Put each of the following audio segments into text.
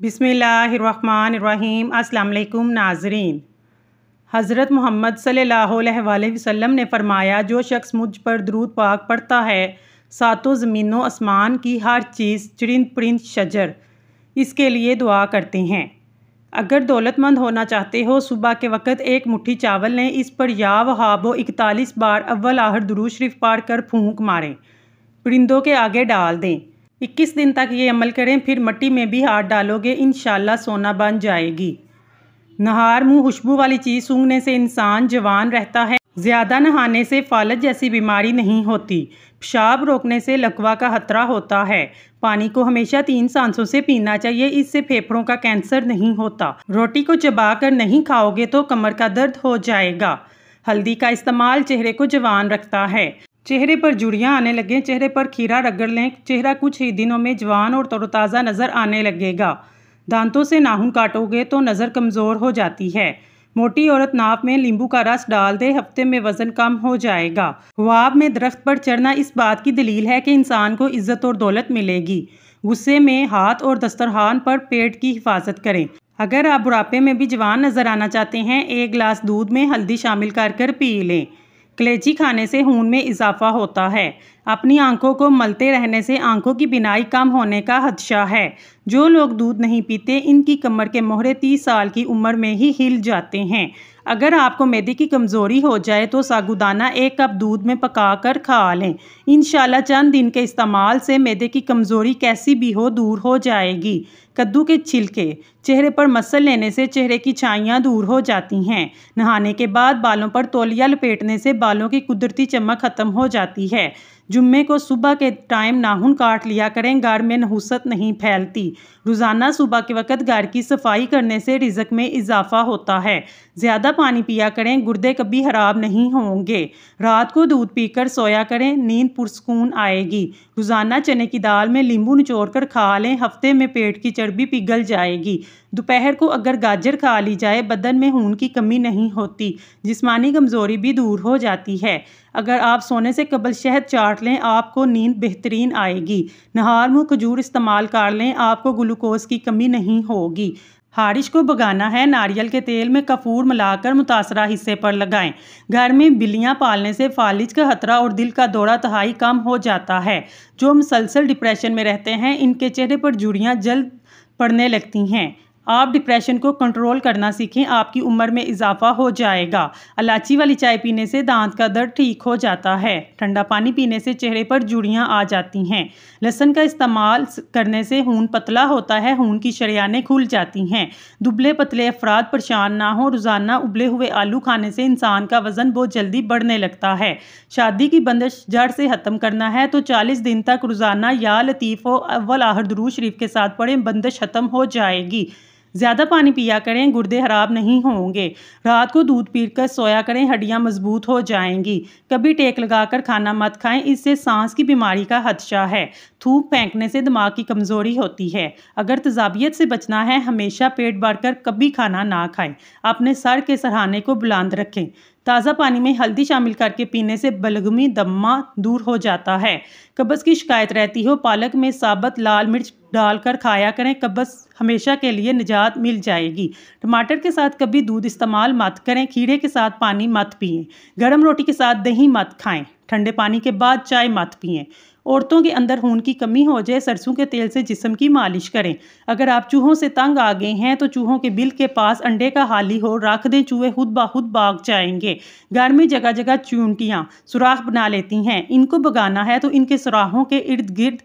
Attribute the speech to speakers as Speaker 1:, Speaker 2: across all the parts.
Speaker 1: बिस्मिल्लाहिर्रहमानिर्रहीम। अस्सलाम वालेकुम नाज़रीन। हज़रत मोहम्मद सल्लल्लाहु अलैहि वसल्लम ने फ़रमाया, जो शख्स मुझ पर दुरूद पाक पढ़ता है, सातों ज़मीनों आसमान की हर चीज़, चरिंद परिंद शजर इसके लिए दुआ करते हैं। अगर दौलतमंद होना चाहते हो, सुबह के वक़्त एक मुट्ठी चावल लें, इस पर या वहाबो 41 बार अव्वल आहर दुरूद शरीफ पढ़ कर फूंक मारें, परिंदों के आगे डाल दें। 21 दिन तक ये अमल करें, फिर मिट्टी में भी हाथ डालोगे, इंशाल्लाह सोना बन जाएगी। नहार मुँह खुशबू वाली चीज़ सूंघने से इंसान जवान रहता है। ज़्यादा नहाने से फालज जैसी बीमारी नहीं होती। पेशाब रोकने से लकवा का खतरा होता है। पानी को हमेशा 3 सांसों से पीना चाहिए, इससे फेफड़ों का कैंसर नहीं होता। रोटी को चबा कर नहीं खाओगे तो कमर का दर्द हो जाएगा। हल्दी का इस्तेमाल चेहरे को जवान रखता है। चेहरे पर झुर्रियाँ आने लगें, चेहरे पर खीरा रगड़ लें, चेहरा कुछ ही दिनों में जवान और तरोताज़ा नज़र आने लगेगा। दांतों से नाखून काटोगे तो नज़र कमज़ोर हो जाती है। मोटी औरत नाप में नींबू का रस डाल दे, हफ्ते में वज़न कम हो जाएगा। ख्वाब में दरख्त पर चढ़ना इस बात की दलील है कि इंसान को इज़्ज़त और दौलत मिलेगी। गुस्से में हाथ और दस्तरखान पर पेट की हिफाजत करें। अगर आप बुढ़ापे में भी जवान नज़र आना चाहते हैं, 1 गिलास दूध में हल्दी शामिल कर पी लें। कलेजी खाने से खून में इजाफा होता है। अपनी आंखों को मलते रहने से आंखों की बिनाई कम होने का खदशा है। जो लोग दूध नहीं पीते, इनकी कमर के मोहरे 30 साल की उम्र में ही हिल जाते हैं। अगर आपको मैदे की कमज़ोरी हो जाए तो साबूदाना 1 कप दूध में पकाकर खा लें। इंशाल्लाह चंद दिन के इस्तेमाल से मैदे की कमज़ोरी कैसी भी हो दूर हो जाएगी। कद्दू के छिलके चेहरे पर मसल लेने से चेहरे की छाइयाँ दूर हो जाती हैं। नहाने के बाद बालों पर तौलिया लपेटने से बालों की कुदरती चमक ख़त्म हो जाती है। जुम्मे को सुबह के टाइम नाखून काट लिया करें, घर में नहुसत नहीं फैलती। रोज़ाना सुबह के वक़्त घर की सफाई करने से रिज़्क़ में इजाफा होता है। ज़्यादा पानी पिया करें, गुर्दे कभी ख़राब नहीं होंगे। रात को दूध पीकर सोया करें, नींद पुरसकून आएगी। रोज़ाना चने की दाल में नींबू निचोड़ कर खा लें, हफ्ते में पेट की चर्बी पिघल जाएगी। दोपहर को अगर गाजर खा ली जाए, बदन में खून की कमी नहीं होती, जिस्मानी कमज़ोरी भी दूर हो जाती है। अगर आप सोने से कबल शहद चाट लें, आपको नींद बेहतरीन आएगी। नहार मुँह खजूर इस्तेमाल कर लें, आपको ग्लूकोज की कमी नहीं होगी। हारिश को भगाना है, नारियल के तेल में कपूर मिलाकर मुतासरा हिस्से पर लगाएं। घर में बिल्लियां पालने से फालिज का खतरा और दिल का दौरा तहाई कम हो जाता है। जो मुसलसल डिप्रेशन में रहते हैं, इनके चेहरे पर झुर्रियां जल्द पड़ने लगती हैं। आप डिप्रेशन को कंट्रोल करना सीखें, आपकी उम्र में इजाफा हो जाएगा। इलायची वाली चाय पीने से दांत का दर्द ठीक हो जाता है। ठंडा पानी पीने से चेहरे पर झुर्रियां आ जाती हैं। लहसुन का इस्तेमाल करने से खून पतला होता है, खून की शरियानें खुल जाती हैं। दुबले पतले अफराद परेशान ना हो। रोज़ाना उबले हुए आलू खाने से इंसान का वज़न बहुत जल्दी बढ़ने लगता है। शादी की बंदिश जड़ से ख़त्म करना है तो 40 दिन तक रोज़ाना या लतीफ़ व अव्वल आहर दुरूद शरीफ के साथ पढ़ें, बंदिश ख़त्म हो जाएगी। ज़्यादा पानी पिया करें, गुर्दे खराब नहीं होंगे। रात को दूध पीकर सोया करें, हड्डियां मजबूत हो जाएंगी। कभी टेक लगाकर खाना मत खाएं, इससे सांस की बीमारी का खदशा है। थूक फेंकने से दिमाग की कमज़ोरी होती है। अगर तजाबियत से बचना है, हमेशा पेट भरकर कभी खाना ना खाएं। अपने सर के सरहाने को बुलंद रखें। ताज़ा पानी में हल्दी शामिल करके पीने से बलगमी दमा दूर हो जाता है। कब्ज़ की शिकायत रहती हो, पालक में साबुत लाल मिर्च डालकर खाया करें, कब्ज़ हमेशा के लिए निजात मिल जाएगी। टमाटर के साथ कभी दूध इस्तेमाल मत करें, खीरे के साथ पानी मत पिएं, गर्म रोटी के साथ दही मत खाएं, ठंडे पानी के बाद चाय मत पिएं। औरतों के अंदर खून की कमी हो जाए, सरसों के तेल से जिस्म की मालिश करें। अगर आप चूहों से तंग आ गए हैं तो चूहों के बिल के पास अंडे का हाली हो रख दें, चूहे खुद ब खुद भाग जाएंगे। घर में जगह जगह चूंटियाँ सुराख बना लेती हैं, इनको भगाना है तो इनके सुराखों के इर्द गिर्द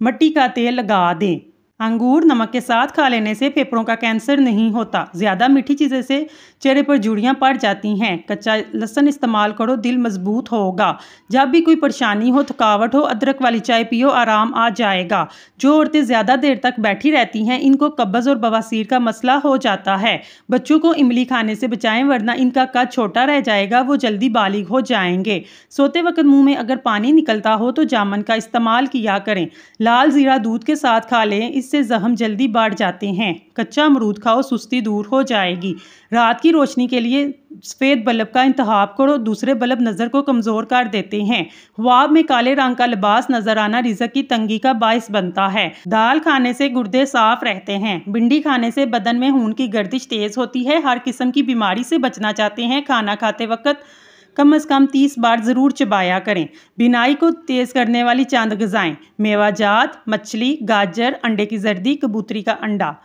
Speaker 1: मिट्टी का तेल लगा दें। अंगूर नमक के साथ खा लेने से फेफड़ों का कैंसर नहीं होता। ज़्यादा मीठी चीज़ें से चेहरे पर झुर्रियाँ पड़ जाती हैं। कच्चा लहसुन इस्तेमाल करो, दिल मजबूत होगा। जब भी कोई परेशानी हो, थकावट हो, अदरक वाली चाय पियो, आराम आ जाएगा। जो औरतें ज़्यादा देर तक बैठी रहती हैं, इनको कब्ज़ और बवासीर का मसला हो जाता है। बच्चों को इमली खाने से बचाएं, वरना इनका कद छोटा रह जाएगा, वो जल्दी बालिग हो जाएंगे। सोते वक्त मुँह में अगर पानी निकलता हो तो जामुन का इस्तेमाल किया करें। लाल ज़ीरा दूध के साथ खा लें, इससे जख्म जल्दी बढ़ जाते हैं। कच्चा अमरूद खाओ, सुस्ती दूर हो जाएगी। रात की रोशनी के लिए सफ़ेद बल्ब का इंतखाब करो, दूसरे बल्ब नज़र को कमज़ोर कर देते हैं। ख्वाब में काले रंग का लिबास नजर आना रिज़्क की तंगी का बाइस बनता है। दाल खाने से गुर्दे साफ रहते हैं। भिंडी खाने से बदन में खून की गर्दिश तेज होती है। हर किस्म की बीमारी से बचना चाहते हैं, खाना खाते वक्त कम से कम 30 बार ज़रूर चबाया करें। बीनाई को तेज़ करने वाली चंद ग़िज़ाएं: मेवाजात, मछली, गाजर, अंडे की जर्दी, कबूतरी का अंडा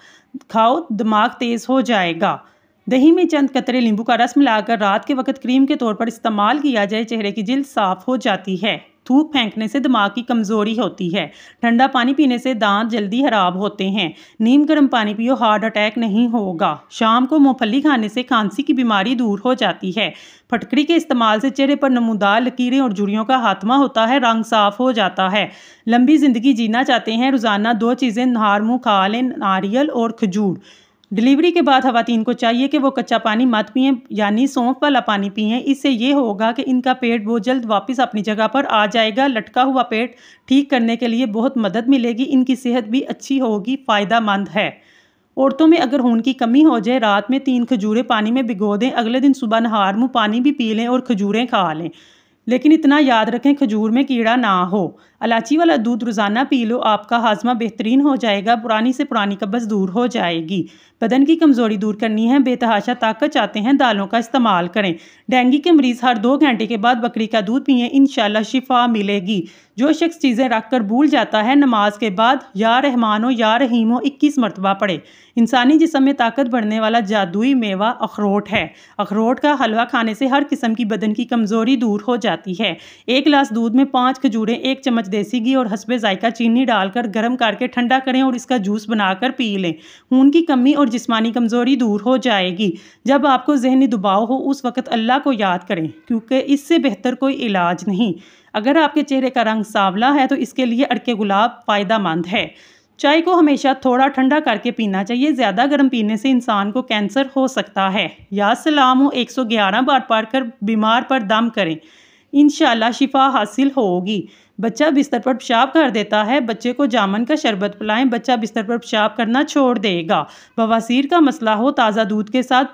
Speaker 1: खाओ, दिमाग तेज़ हो जाएगा। दही में चंद कतरे नींबू का रस मिलाकर रात के वक्त क्रीम के तौर पर इस्तेमाल किया जाए, चेहरे की जिल्द साफ हो जाती है। थूक फेंकने से दिमाग की कमज़ोरी होती है। ठंडा पानी पीने से दांत जल्दी खराब होते हैं। नीम गर्म पानी पियो, हार्ट अटैक नहीं होगा। शाम को मूंगफली खाने से खांसी की बीमारी दूर हो जाती है। फटकड़ी के इस्तेमाल से चेहरे पर नमूदार लकीरें और झुर्रियों का खात्मा होता है, रंग साफ हो जाता है। लंबी ज़िंदगी जीना चाहते हैं, रोज़ाना 2 चीज़ें नहार मुँह खा लें, नारियल और खजूर। डिलीवरी के बाद खवातीन को चाहिए कि वो कच्चा पानी मत पिएं, यानी सौंफ वाला पानी पिएं। इससे ये होगा कि इनका पेट बहुत जल्द वापस अपनी जगह पर आ जाएगा। लटका हुआ पेट ठीक करने के लिए बहुत मदद मिलेगी। इनकी सेहत भी अच्छी होगी, फ़ायदा मंद है। औरतों में अगर खून की कमी हो जाए, रात में 3 खजूरें पानी में भिगो दें, अगले दिन सुबह नहार मुँह पानी भी पी लें और खजूरें खा लें। लेकिन इतना याद रखें, खजूर में कीड़ा ना हो। इलायची वाला दूध रोज़ाना पी लो, आपका हाजमा बेहतरीन हो जाएगा। पुरानी से पुरानी कब्ज़ दूर हो जाएगी। बदन की कमज़ोरी दूर करनी है, बेतहाशा ताकत चाहते हैं, दालों का इस्तेमाल करें। डेंगू के मरीज़ हर 2 घंटे के बाद बकरी का दूध पिएं, इंशाल्लाह शिफा मिलेगी। जो शख्स चीज़ें रख कर भूल जाता है, नमाज के बाद या रहमानो या रहीमो 21 मरतबा पढ़े। इंसानी जिस्म में ताकत बढ़ने वाला जादुई मेवा अखरोट है। अखरोट का हलवा खाने से हर किस्म की बदन की कमज़ोरी दूर हो जाती है। 1 गिलास दूध में 5 खजूरें, 1 चम्मच देसी घी और हस्बे जायका चीनी डालकर गर्म करके ठंडा करें और इसका जूस बनाकर पी लें। खून की कमी और जिस्मानी कमज़ोरी दूर हो जाएगी। जब आपको ज़हनी दबाव हो, उस वक्त अल्लाह को याद करें, क्योंकि इससे बेहतर कोई इलाज नहीं। अगर आपके चेहरे का रंग सांवला है तो इसके लिए अड़के गुलाब फ़ायदा मंद है। चाय को हमेशा थोड़ा ठंडा करके पीना चाहिए। ज़्यादा गर्म पीने से इंसान को कैंसर हो सकता है। या सलाम हो 111 बार पढ़कर बीमार पर दम करें, इंशाल्लाह शिफा हासिल होगी। बच्चा बिस्तर पर पेशाब कर देता है, बच्चे को जामन का शरबत पिलाएं, बच्चा बिस्तर पर पेशाब करना छोड़ देगा। बवासीर का मसला हो, ताज़ा दूध के साथ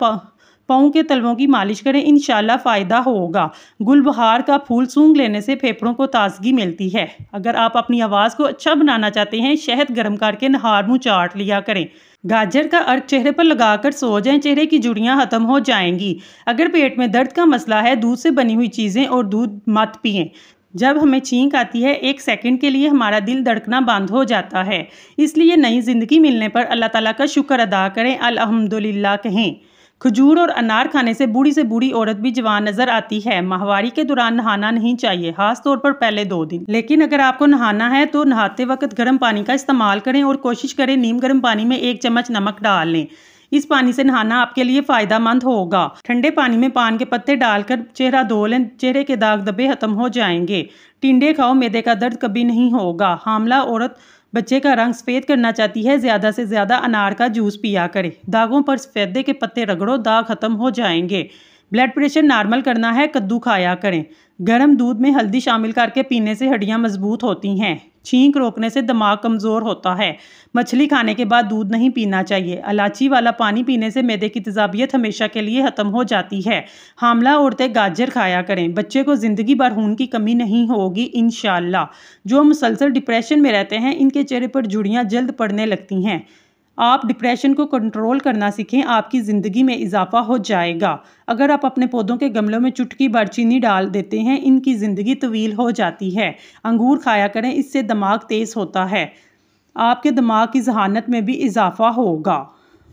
Speaker 1: पाँव के तलवों की मालिश करें, इंशाल्लाह फ़ायदा होगा। गुलबहार का फूल सूंघ लेने से फेफड़ों को ताजगी मिलती है। अगर आप अपनी आवाज़ को अच्छा बनाना चाहते हैं, शहद गर्म करके नहार मुँह चाट लिया करें। गाजर का अर्क चेहरे पर लगाकर सो जाएं, चेहरे की झुर्रियाँ ख़त्म हो जाएंगी। अगर पेट में दर्द का मसला है, दूध से बनी हुई चीज़ें और दूध मत पिएं। जब हमें छींक आती है, 1 सेकंड के लिए हमारा दिल धड़कना बंद हो जाता है। इसलिए नई ज़िंदगी मिलने पर अल्लाह ताला का शुक्र अदा करें, अल्हम्दुलिल्लाह कहें। खजूर और अनार खाने से बूढ़ी औरत भी जवान नजर आती है। माहवारी के दौरान नहाना नहीं चाहिए, खास तौर पर पहले 2 दिन। लेकिन अगर आपको नहाना है तो नहाते वक्त गर्म पानी का इस्तेमाल करें और कोशिश करें नीम गर्म पानी में 1 चम्मच नमक डाल लें। इस पानी से नहाना आपके लिए फ़ायदा मंद होगा। ठंडे पानी में पान के पत्ते डालकर चेहरा धो लें, चेहरे के दाग धब्बे खत्म हो जाएंगे। टिंडे खाओ, मैदे का दर्द कभी नहीं होगा। हामला औरत बच्चे का रंग सफ़ेद करना चाहती है, ज़्यादा से ज़्यादा अनार का जूस पिया करे। दागों पर सफ़ेदे के पत्ते रगड़ो, दाग खत्म हो जाएंगे। ब्लड प्रेशर नॉर्मल करना है, कद्दू खाया करें। गर्म दूध में हल्दी शामिल करके पीने से हड्डियां मजबूत होती हैं। छींक रोकने से दिमाग कमज़ोर होता है। मछली खाने के बाद दूध नहीं पीना चाहिए। इलायची वाला पानी पीने से मैदे की तेज़ाबियत हमेशा के लिए ख़त्म हो जाती है। हामला औरतें गाजर खाया करें। बच्चे को ज़िंदगी भर खून की कमी नहीं होगी इंशाल्लाह। जो मुसलसल डिप्रेशन में रहते हैं, इनके चेहरे पर झुर्रियाँ जल्द पड़ने लगती हैं। आप डिप्रेशन को कंट्रोल करना सीखें, आपकी ज़िंदगी में इजाफा हो जाएगा। अगर आप अपने पौधों के गमलों में चुटकी भर चीनी डाल देते हैं, इनकी ज़िंदगी तवील हो जाती है। अंगूर खाया करें, इससे दिमाग तेज़ होता है। आपके दिमाग की जहानत में भी इजाफा होगा।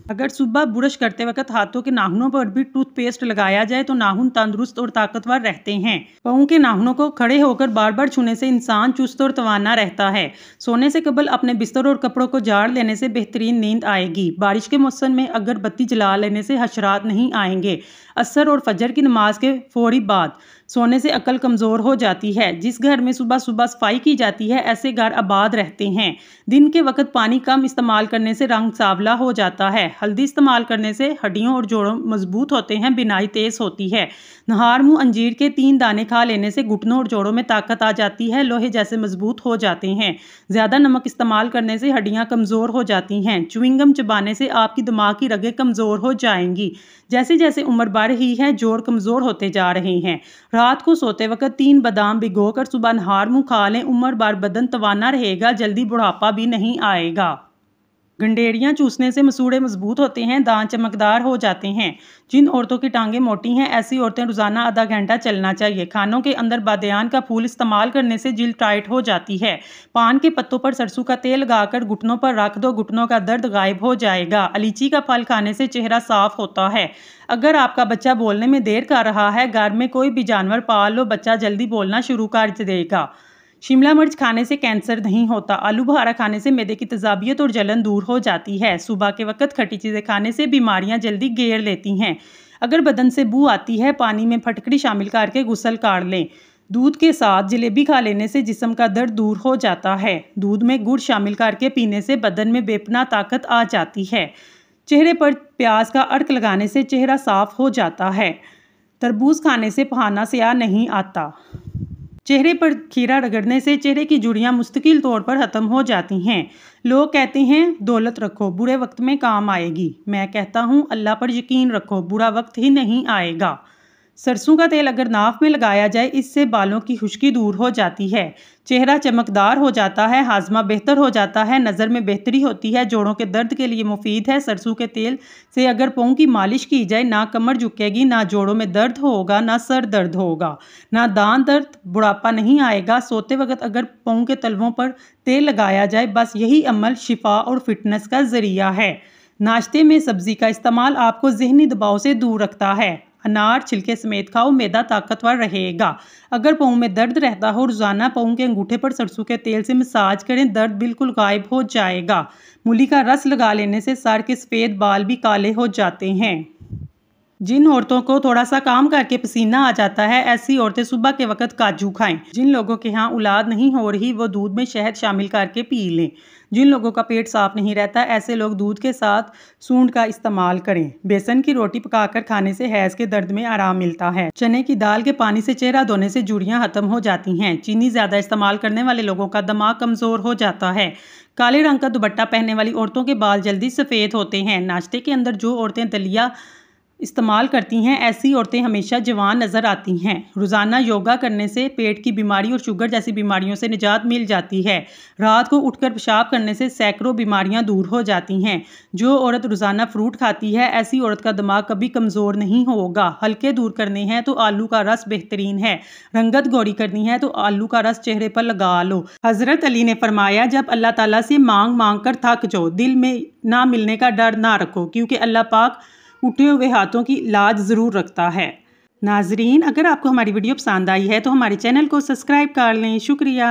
Speaker 1: अगर सुबह ब्रश करते वक्त हाथों के नाखूनों पर भी टूथपेस्ट लगाया जाए तो नाखून तंदुरुस्त और ताकतवर रहते हैं। पाँव के नाखूनों को खड़े होकर बार बार छूने से इंसान चुस्त और तवाना रहता है। सोने से कबल अपने बिस्तर और कपड़ों को झाड़ लेने से बेहतरीन नींद आएगी। बारिश के मौसम में अगर बत्ती जला लेने से हशरात नहीं आएंगे। असर और फजर की नमाज के फौरी बाद सोने से अकल कमज़ोर हो जाती है। जिस घर में सुबह सुबह सफाई की जाती है ऐसे घर आबाद रहते हैं। दिन के वक्त पानी कम इस्तेमाल करने से रंग सांवला हो जाता है। हल्दी इस्तेमाल करने से हड्डियों और जोड़ों मजबूत होते हैं, बिनाई तेज होती है। नहार मुँह अंजीर के 3 दाने खा लेने से घुटनों और जोड़ों में ताकत आ जाती है, लोहे जैसे मजबूत हो जाते हैं। ज़्यादा नमक इस्तेमाल करने से हड्डियाँ कमज़ोर हो जाती हैं। च्युइंगम चबाने से आपकी दिमाग की रगें कमज़ोर हो जाएंगी। जैसे जैसे उम्र बढ़ रही है जोड़ कमज़ोर होते जा रहे हैं। रात को सोते वक्त 3 बादाम भिगोकर सुबह नहार मुँह खा लें। उम्र भर बदन तवाना रहेगा, जल्दी बुढ़ापा भी नहीं आएगा। गंडेरियां चूसने से मसूड़े मजबूत होते हैं, दांत चमकदार हो जाते हैं। जिन औरतों की टांगें मोटी हैं ऐसी औरतें रोजाना आधा घंटा चलना चाहिए। खानों के अंदर बादयान का फूल इस्तेमाल करने से जिल्द टाइट हो जाती है। पान के पत्तों पर सरसों का तेल लगाकर घुटनों पर रख दो, घुटनों का दर्द गायब हो जाएगा। अलीची का फल खाने से चेहरा साफ होता है। अगर आपका बच्चा बोलने में देर कर रहा है, घर में कोई भी जानवर पाल लो, बच्चा जल्दी बोलना शुरू कर देगा। शिमला मिर्च खाने से कैंसर नहीं होता। आलू बुखारा खाने से मैदे की तेजाबियत और जलन दूर हो जाती है। सुबह के वक्त खट्टी चीज़ें खाने से बीमारियां जल्दी घेर लेती हैं। अगर बदन से बू आती है, पानी में फटकड़ी शामिल करके गुस्ल काट लें। दूध के साथ जलेबी खा लेने से जिस्म का दर्द दूर हो जाता है। दूध में गुड़ शामिल करके पीने से बदन में बेपनाह ताकत आ जाती है। चेहरे पर प्याज का अर्क लगाने से चेहरा साफ हो जाता है। तरबूज खाने से पहाना स्याह नहीं आता। चेहरे पर खीरा रगड़ने से चेहरे की झुर्रियां मुस्तकिल तौर पर ख़त्म हो जाती हैं। लोग कहते हैं दौलत रखो, बुरे वक्त में काम आएगी। मैं कहता हूँ अल्लाह पर यकीन रखो, बुरा वक्त ही नहीं आएगा। सरसों का तेल अगर नाक में लगाया जाए, इससे बालों की खुश्की दूर हो जाती है। चेहरा चमकदार हो जाता है, हाजमा बेहतर हो जाता है, नज़र में बेहतरी होती है। जोड़ों के दर्द के लिए मुफीद है। सरसों के तेल से अगर पाँव की मालिश की जाए, ना कमर झुकेगी, ना जोड़ों में दर्द होगा, ना सर दर्द होगा, ना दांत दर्द, बुढ़ापा नहीं आएगा। सोते वक्त अगर पाँव के तलवों पर तेल लगाया जाए, बस यही अमल शिफा और फिटनेस का जरिया है। नाश्ते में सब्जी का इस्तेमाल आपको जहनी दबाव से दूर रखता है। अनार छिलके समेत खाओ, मैदा ताकतवर रहेगा। अगर पाँव में दर्द रहता हो, रोजाना पाँव के अंगूठे पर सरसों के तेल से मसाज करें, दर्द बिल्कुल गायब हो जाएगा। मूली का रस लगा लेने से सर के सफ़ेद बाल भी काले हो जाते हैं। जिन औरतों को थोड़ा सा काम करके पसीना आ जाता है, ऐसी औरतें सुबह के वक्त काजू खाएं। जिन लोगों के यहाँ औलाद नहीं हो रही, वो दूध में शहद शामिल करके पी लें। जिन लोगों का पेट साफ नहीं रहता, ऐसे लोग दूध के साथ सूंड का इस्तेमाल करें। बेसन की रोटी पकाकर खाने से हैज़ के दर्द में आराम मिलता है। चने की दाल के पानी से चेहरा धोने से झुर्रियां खत्म हो जाती हैं। चीनी ज़्यादा इस्तेमाल करने वाले लोगों का दिमाग कमज़ोर हो जाता है। काले रंग का दुपट्टा पहनने वाली औरतों के बाल जल्दी सफ़ेद होते हैं। नाश्ते के अंदर जो औरतें दलिया इस्तेमाल करती हैं, ऐसी औरतें हमेशा जवान नज़र आती हैं। रोज़ाना योगा करने से पेट की बीमारी और शुगर जैसी बीमारियों से निजात मिल जाती है। रात को उठकर पेशाब करने से सैकड़ों बीमारियां दूर हो जाती हैं। जो औरत रोज़ाना फ्रूट खाती है, ऐसी औरत का दिमाग कभी कमज़ोर नहीं होगा। हल्के दूर करने हैं तो आलू का रस बेहतरीन है। रंगत गौरी करनी है तो आलू का रस चेहरे पर लगा लो। हज़रत अली ने फरमाया, जब अल्लाह ताला से मांग मांग कर थक जाओ, दिल में ना मिलने का डर ना रखो, क्योंकि अल्लाह पाक उठे हुए हाथों की लाज ज़रूर रखता है। नाजरीन, अगर आपको हमारी वीडियो पसंद आई है तो हमारे चैनल को सब्सक्राइब कर लें। शुक्रिया।